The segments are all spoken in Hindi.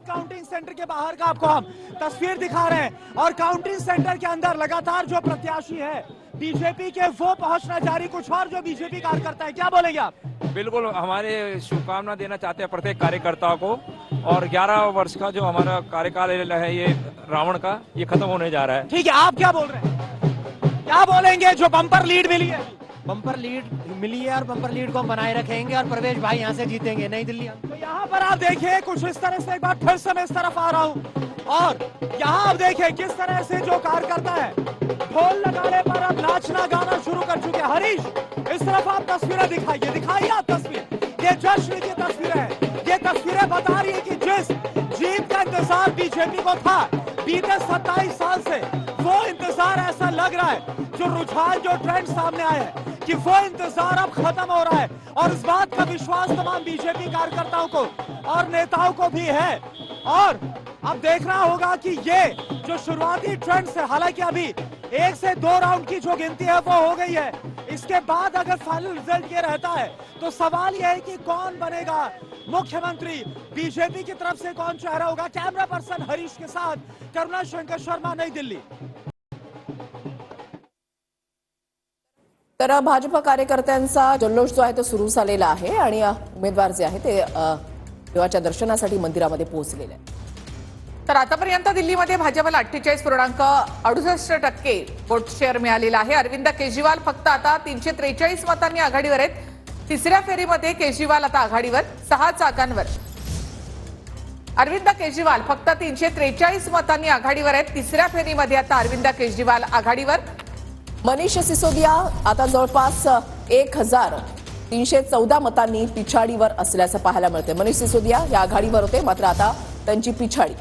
काउंटिंग सेंटर के बाहर का आपको हम तस्वीर दिखा रहे हैं और काउंटिंग सेंटर के अंदर लगातार जो प्रत्याशी है बीजेपी के वो पहुंचना जारी, कुछ और जो बीजेपी कार्यकर्ता है, क्या बोलेंगे आप? बिल्कुल, हमारे शुभकामना देना चाहते हैं प्रत्येक कार्यकर्ता को। और 11 वर्ष का जो हमारा कार्यकाल है ये रावण का, ये खत्म होने जा रहा है। ठीक है, आप क्या बोल रहे हैं, क्या बोलेंगे? जो बम्पर लीड मिली है, बम्पर लीड मिली है और बम्पर लीड को हम बनाए रखेंगे और प्रवेश भाई यहाँ से जीतेंगे नई दिल्ली। तो यहाँ पर आप देखिए कुछ इस तरह से, एक बार फिर से मैं इस तरफ आ रहा हूँ और यहाँ आप देखिए किस तरह से जो कार्यकर्ता है ढोल लगाने पर अब नाचना गाना शुरू कर चुके हैं। हरीश, इस तरफ आप तस्वीरें दिखाइए आप तस्वीर, ये जश्न की तस्वीरें हैं, ये तस्वीरें बता रही है कि जिस जीत का इंतजार बीजेपी को था बीते 27 साल से, वो इंतजार ऐसा लग रहा है, जो रुझान जो ट्रेंड सामने आए हैं कि वो इंतजार अब खत्म हो रहा है। और इस बात का विश्वास तमाम बीजेपी कार्यकर्ताओं को और नेताओं को भी है। और अब देखना होगा कि ये जो शुरुआती ट्रेंड से, हालांकि अभी 1 से 2 राउंड की जो गिनती है वो हो गई है, इसके बाद अगर फाइनल रिजल्ट ये रहता है तो सवाल यह है कि कौन बनेगा मुख्यमंत्री, बीजेपी की तरफ से कौन चेहरा होगा। कैमरा पर्सन हरीश के साथ करुणा शंकर शर्मा, नई दिल्ली। तर भाजप कार्यकर्त्यांचा जल्लोष जो आहे तो सुरू झालेला आहे आणि उमेदवार जे आहे ते देवाच्या दर्शनासाठी मंदिरामध्ये पोहोचलेले आहेत। तर आतापर्यंत दिल्लीमध्ये भाजपला 48.68% वोट शेअर मिळालेला आहे। अरविंद केजरीवाल फक्त आता 343 मतांनी आघाडीवर आहेत। तिसऱ्या फेरीमध्ये केजरीवाल आता आघाडीवर 6 जागांवर। अरविंद केजरीवाल फक्त 343 मतांनी आघाडीवर आहेत। तिसऱ्या फेरीमध्ये आता अरविंद केजरीवाल आघाडीवर। मनीष सिसोदिया आता जवळपास 1314 मतांनी पिछाडीवर असल्याचं पाहायला मिळते। मनीष सिसोदिया या आघाडीवर होते, मात्र आता त्यांची पिछाडी।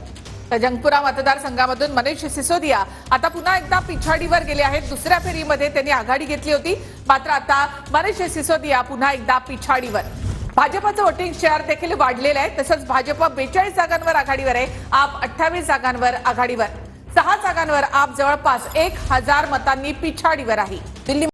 जंगपुरा मतदारसंघामधून मनीष सिसोदिया आता पुन्हा एकदा पिछाडीवर गेले आहेत। दुसऱ्या फेरीमध्ये त्यांनी आघाडी घेतली होती, मात्र आता मनीष सिसोदिया पुन्हा एकदा पिछाडीवर। भाजपचं वोटिंग शेअर देखील वाढलेलं आहे। तसंच भाजप 42 जागांवर आघाडीवर आहे, आप 28 जागांवर आघाडीवर। 6 जागांवर आप जवळपास 1000 मतांनी पिछाडीवर आहे। दिल्ली